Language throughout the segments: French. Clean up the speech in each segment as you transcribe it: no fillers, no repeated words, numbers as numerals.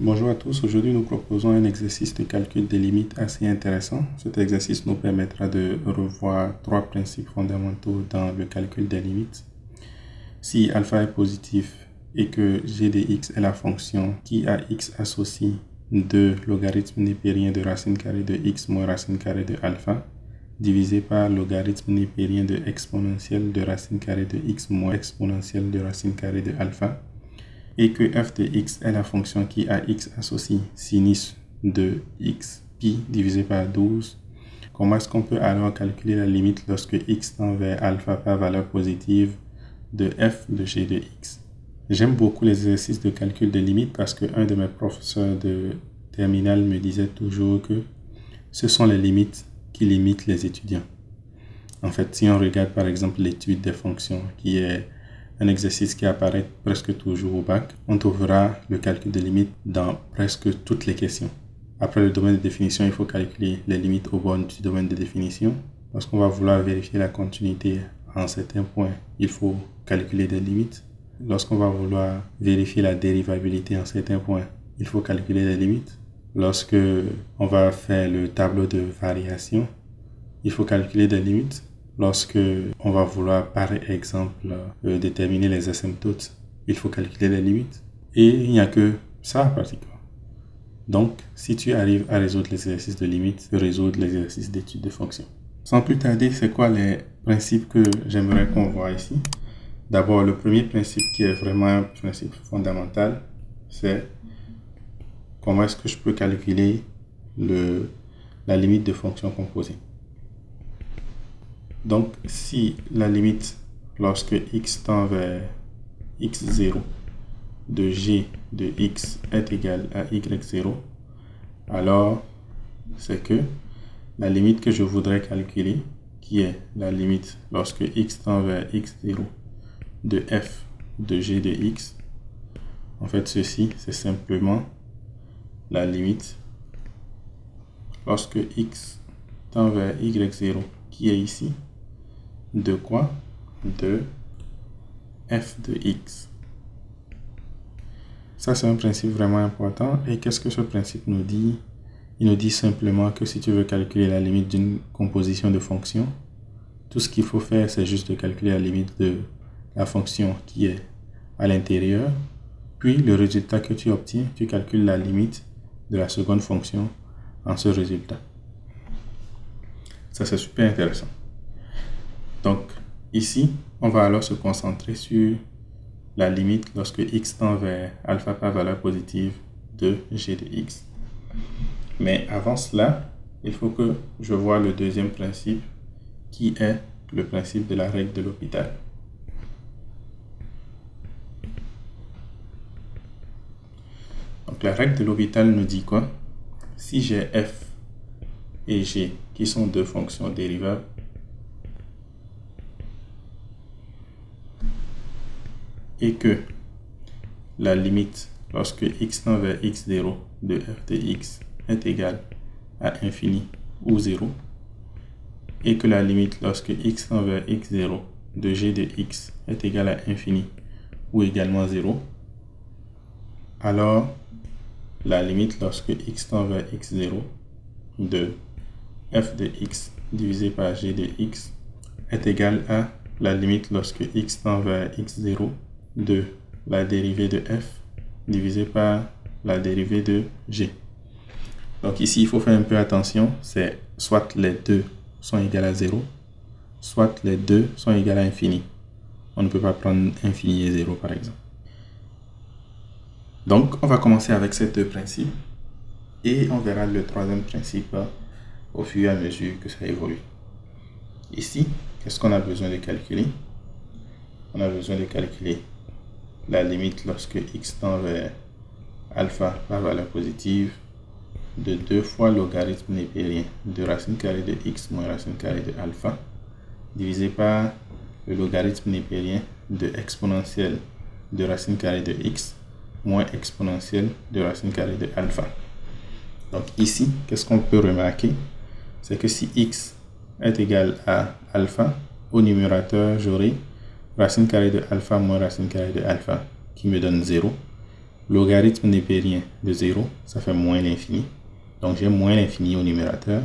Bonjour à tous, aujourd'hui nous proposons un exercice de calcul des limites assez intéressant. Cet exercice nous permettra de revoir trois principes fondamentaux dans le calcul des limites. Si alpha est positif et que g de x est la fonction qui à x associe 2 logarithmes népériens de racine carrée de x moins racine carrée de alpha divisé par logarithme népérien de exponentielle de racine carrée de x moins exponentielle de racine carrée de alpha, et que f de x est la fonction qui à x associe sinus de x pi divisé par 12, comment est-ce qu'on peut alors calculer la limite lorsque x tend vers alpha par valeur positive de f de g de x? J'aime beaucoup les exercices de calcul de limite parce qu'un de mes professeurs de terminale me disait toujours que ce sont les limites qui limitent les étudiants. En fait, si on regarde par exemple l'étude des fonctions, qui est un exercice qui apparaît presque toujours au bac, on trouvera le calcul des limites dans presque toutes les questions. Après le domaine de définition, il faut calculer les limites aux bornes du domaine de définition. Lorsqu'on va vouloir vérifier la continuité en certains points, il faut calculer des limites. Lorsqu'on va vouloir vérifier la dérivabilité en certains points, il faut calculer les limites. Lorsque on va faire le tableau de variation, il faut calculer des limites. Lorsque on va vouloir, par exemple, déterminer les asymptotes, il faut calculer les limites. Et il n'y a que ça pratiquement. Donc, si tu arrives à résoudre l'exercice de limite, tu peux résoudre l'exercice d'étude de fonction. Sans plus tarder, c'est quoi les principes que j'aimerais qu'on voit ici? D'abord, le premier principe qui est vraiment un principe fondamental, c'est comment est-ce que je peux calculer la limite de fonction composée. Donc, si la limite lorsque x tend vers x0 de g de x est égale à y0, alors c'est que la limite que je voudrais calculer, qui est la limite lorsque x tend vers x0 de f de g de x, en fait ceci c'est simplement la limite lorsque x tend vers y0 qui est ici, de quoi? De f de x. Ça, c'est un principe vraiment important. Et qu'est-ce que ce principe nous dit? Il nous dit simplement que si tu veux calculer la limite d'une composition de fonctions, tout ce qu'il faut faire, c'est juste de calculer la limite de la fonction qui est à l'intérieur. Puis, le résultat que tu obtiens, tu calcules la limite de la seconde fonction en ce résultat. Ça, c'est super intéressant. Donc, ici, on va alors se concentrer sur la limite lorsque x tend vers alpha par valeur positive de g de x. Mais avant cela, il faut que je voie le deuxième principe qui est le principe de la règle de l'hôpital. Donc, la règle de l'hôpital nous dit quoi? Si j'ai f et g qui sont deux fonctions dérivables, et que la limite lorsque x tend vers x0 de f de x est égale à infini ou 0, et que la limite lorsque x tend vers x0 de g de x est égale à infini ou également 0, alors la limite lorsque x tend vers x0 de f de x divisé par g de x est égale à la limite lorsque x tend vers x0 de la dérivée de f divisé par la dérivée de g. Donc ici, il faut faire un peu attention, c'est soit les deux sont égales à 0, soit les deux sont égales à infini. On ne peut pas prendre infini et 0 par exemple. Donc, on va commencer avec ces deux principes et on verra le troisième principe au fur et à mesure que ça évolue. Ici, qu'est-ce qu'on a besoin de calculer? On a besoin de calculer la limite lorsque x tend vers alpha par valeur positive de 2 fois logarithme népérien de racine carrée de x moins racine carrée de alpha divisé par le logarithme népérien de exponentielle de racine carrée de x moins exponentielle de racine carrée de alpha. Donc ici, qu'est-ce qu'on peut remarquer? C'est que si x est égal à alpha, au numérateur, j'aurai racine carrée de alpha moins racine carrée de alpha qui me donne 0. logarithme népérien de 0, ça fait moins l'infini. Donc j'ai moins l'infini au numérateur.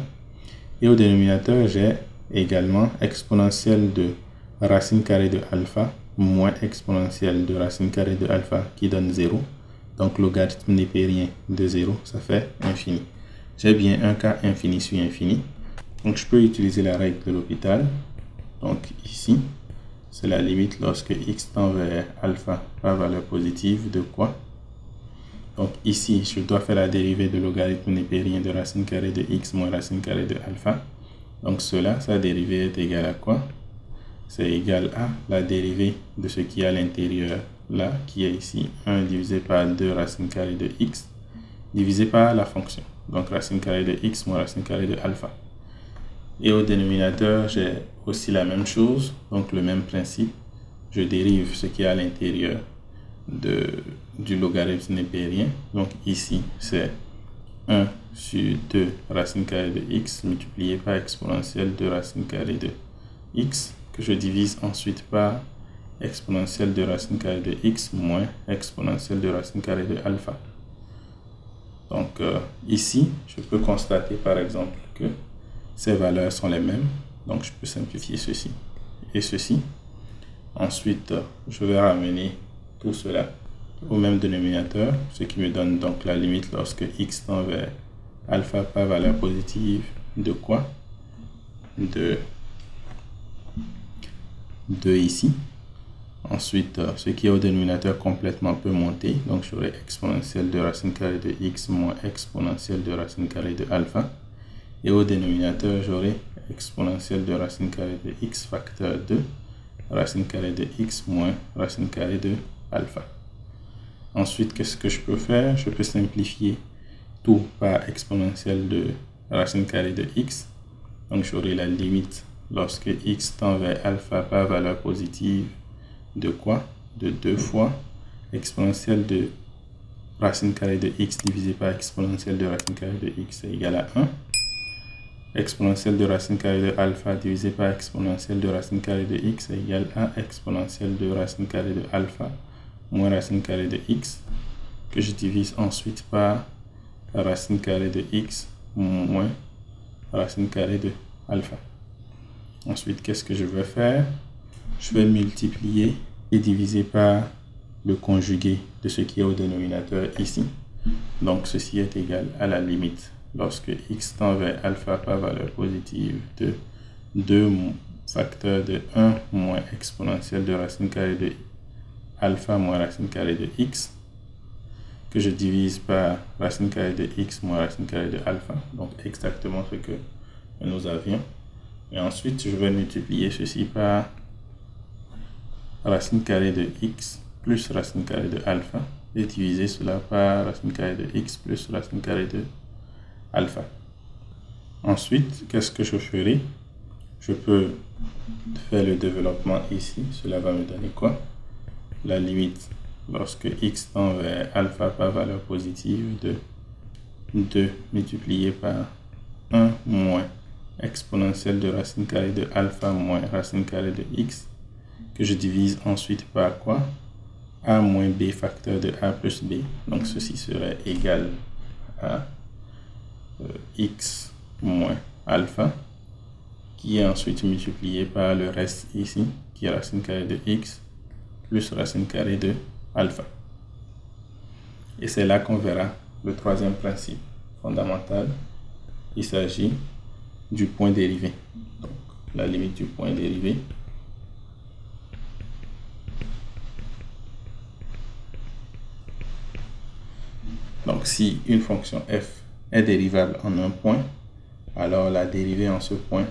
Et au dénominateur, j'ai également exponentielle de racine carrée de alpha moins exponentielle de racine carrée de alpha qui donne 0. Donc logarithme népérien de 0, ça fait infini. J'ai bien un cas infini sur infini. Donc je peux utiliser la règle de L'Hopital. Donc ici, c'est la limite lorsque x tend vers alpha par valeur positive de quoi? Donc ici, je dois faire la dérivée de logarithme népérien de racine carrée de x moins racine carrée de alpha. Donc cela, sa dérivée est égale à quoi? C'est égal à la dérivée de ce qui est à l'intérieur là, qui est ici 1 divisé par 2 racine carrée de x, divisé par la fonction. Donc racine carrée de x moins racine carrée de alpha. Et au dénominateur, j'ai aussi la même chose, donc le même principe. Je dérive ce qui est à l'intérieur du logarithme népérien. Donc ici, c'est 1 sur 2 racine carrée de x multiplié par exponentielle de racine carrée de x, que je divise ensuite par exponentielle de racine carrée de x moins exponentielle de racine carrée de alpha. Donc ici, je peux constater par exemple que ces valeurs sont les mêmes. Donc je peux simplifier ceci et ceci. Ensuite, je vais ramener tout cela au même dénominateur, ce qui me donne donc la limite lorsque x tend vers alpha par valeur positive de quoi? De ici. Ensuite, ce qui est au dénominateur complètement peut monter. Donc j'aurai exponentielle de racine carrée de x moins exponentielle de racine carrée de alpha. Et au dénominateur, j'aurai exponentielle de racine carrée de x facteur 2 racine carrée de x moins racine carrée de alpha. Ensuite, qu'est-ce que je peux faire? Je peux simplifier tout par exponentielle de racine carrée de x. Donc j'aurai la limite lorsque x tend vers alpha par valeur positive de quoi? De 2 fois exponentielle de racine carrée de x divisé par exponentielle de racine carrée de x est égal à 1. Exponentielle de racine carrée de alpha divisé par exponentielle de racine carrée de x est égal à exponentielle de racine carrée de alpha moins racine carrée de x, que je divise ensuite par racine carrée de x moins racine carrée de alpha. Ensuite, qu'est-ce que je vais faire? Je vais multiplier et diviser par le conjugué de ce qui est au dénominateur ici. Donc ceci est égal à la limite lorsque x tend vers alpha par valeur positive de 2 facteur de 1 moins exponentielle de racine carrée de alpha moins racine carrée de x, que je divise par racine carrée de x moins racine carrée de alpha, donc exactement ce que nous avions. Et ensuite, je vais multiplier ceci par racine carrée de x plus racine carrée de alpha et diviser cela par racine carrée de x plus racine carrée de alpha. Ensuite, qu'est-ce que je ferai? Je peux faire le développement ici. Cela va me donner quoi? La limite lorsque x tend vers alpha par valeur positive de 2 multiplié par 1 moins exponentielle de racine carrée de alpha moins racine carrée de x, que je divise ensuite par quoi? A moins b facteur de a plus b. Donc ceci serait égal à x moins alpha, qui est ensuite multiplié par le reste ici, qui est racine carrée de x plus racine carrée de alpha. Et c'est là qu'on verra le troisième principe fondamental. Il s'agit du point dérivé. Donc, la limite du point dérivé. Donc, si une fonction f est dérivable en un point, alors la dérivée en ce point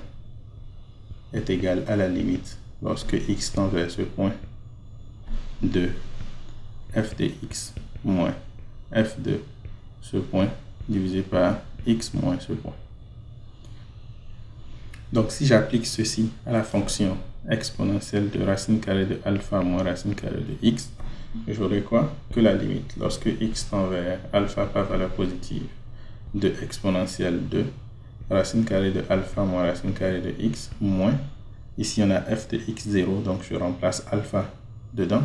est égale à la limite lorsque x tend vers ce point de f de x moins f de ce point divisé par x moins ce point. Donc si j'applique ceci à la fonction exponentielle de racine carrée de alpha moins racine carrée de x, j'aurai quoi? Que la limite lorsque x tend vers alpha par valeur positive de exponentielle de racine carrée de alpha moins racine carrée de x moins, ici on a f de x0, donc je remplace alpha dedans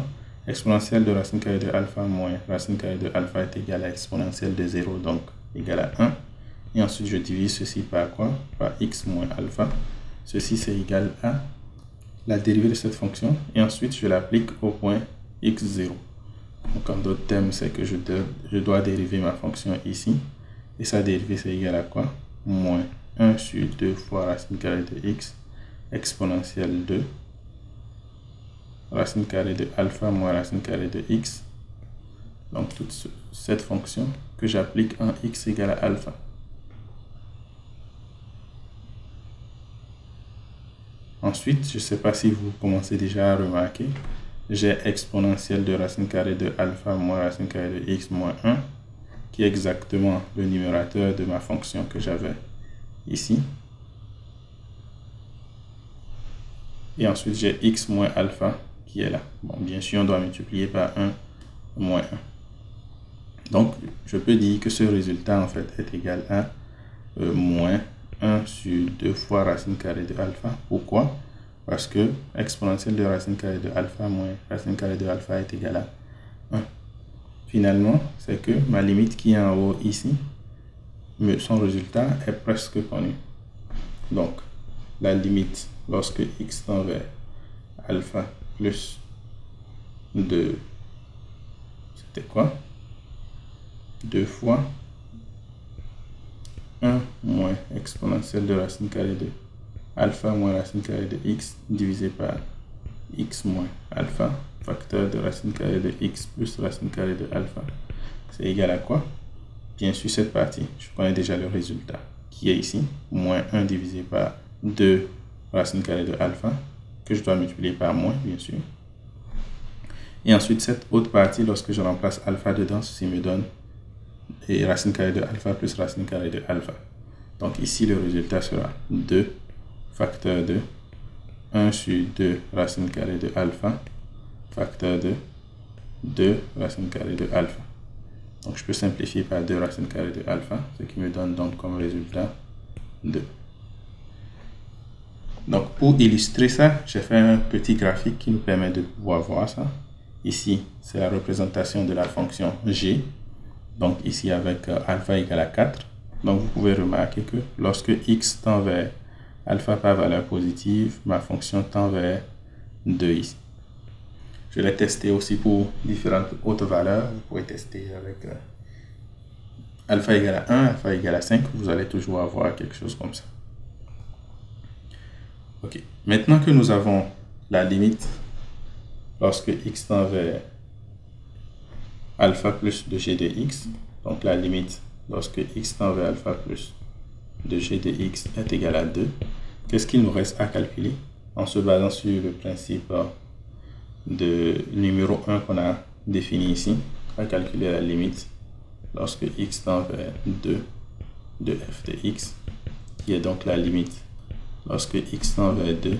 Exponentielle de racine carrée de alpha moins racine carrée de alpha est égal à exponentielle de 0, donc égal à 1. Et ensuite, je divise ceci par quoi? Par x moins alpha. Ceci, c'est égal à la dérivée de cette fonction. Et ensuite, je l'applique au point x0. Donc, en d'autres termes, c'est que je dois dériver ma fonction ici. Et sa dérivée, c'est égal à quoi? Moins 1 sur 2 fois racine carrée de x exponentielle de racine carrée de alpha moins racine carrée de x. Donc, toute cette fonction que j'applique en x égale à alpha. Ensuite, je ne sais pas si vous commencez déjà à remarquer, j'ai exponentielle de racine carrée de alpha moins racine carrée de x moins 1, qui est exactement le numérateur de ma fonction que j'avais ici. Et ensuite, j'ai x moins alpha qui est là. Bon, bien sûr, on doit multiplier par 1 moins 1. Donc, je peux dire que ce résultat, en fait, est égal à moins 1 sur 2 fois racine carrée de alpha. Pourquoi? Parce que exponentielle de racine carrée de alpha moins racine carrée de alpha est égal à 1. Finalement, c'est que ma limite qui est en haut ici, son résultat est presque connu. Donc, la limite lorsque x tend vers alpha plus 2, c'était quoi? 2 fois 1 moins exponentielle de racine carrée de alpha moins racine carrée de x divisé par x moins alpha, facteur de racine carrée de x plus racine carrée de alpha. C'est égal à quoi? Bien sûr, cette partie, je connais déjà le résultat, qui est ici, moins 1 divisé par 2 racine carrée de alpha, que je dois multiplier par moins, bien sûr. Et ensuite, cette autre partie, lorsque je remplace alpha dedans, ceci me donne et racine carrée de alpha plus racine carrée de alpha. Donc ici, le résultat sera 2 facteur de 1 sur 2 racine carrée de alpha facteur de 2 racine carrée de alpha. Donc je peux simplifier par 2 racine carrée de alpha, ce qui me donne donc comme résultat 2. Donc pour illustrer ça, j'ai fait un petit graphique qui nous permet de pouvoir voir ça. Ici, c'est la représentation de la fonction g. Donc ici avec alpha égale à 4. Donc vous pouvez remarquer que lorsque x tend vers alpha par valeur positive, ma fonction tend vers 2 ici. Je l'ai testé aussi pour différentes autres valeurs. Vous pouvez tester avec alpha égale à 1, alpha égale à 5. Vous allez toujours avoir quelque chose comme ça. Ok. Maintenant que nous avons la limite lorsque x tend vers alpha plus de g de x, donc la limite lorsque x tend vers alpha plus de g de x est égal à 2, qu'est-ce qu'il nous reste à calculer? En se basant sur le principe de numéro 1 qu'on a défini ici, à calculer la limite lorsque x tend vers 2 de f de x, qui est donc la limite lorsque x tend vers 2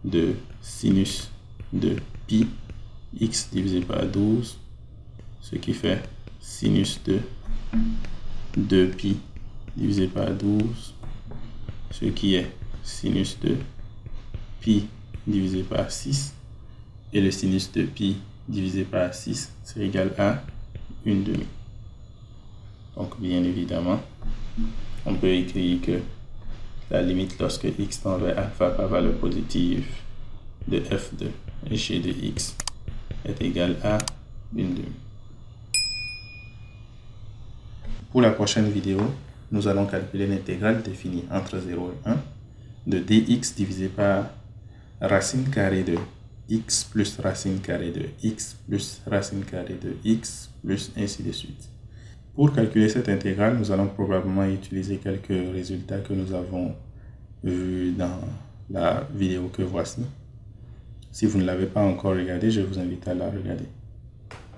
de sinus de pi x divisé par 12, ce qui fait sinus de 2pi divisé par 12, ce qui est sinus de pi divisé par 6, et le sinus de pi divisé par 6, c'est égal à 1/2. Donc bien évidemment, on peut écrire que la limite lorsque x tend vers alpha par valeur positive de f de g de x est égale à 1/2. Pour la prochaine vidéo, nous allons calculer l'intégrale définie entre 0 et 1 de dx divisé par racine carrée de x plus racine carrée de x plus racine carrée de x plus ainsi de suite. Pour calculer cette intégrale, nous allons probablement utiliser quelques résultats que nous avons vus dans la vidéo que voici. Si vous ne l'avez pas encore regardée, je vous invite à la regarder.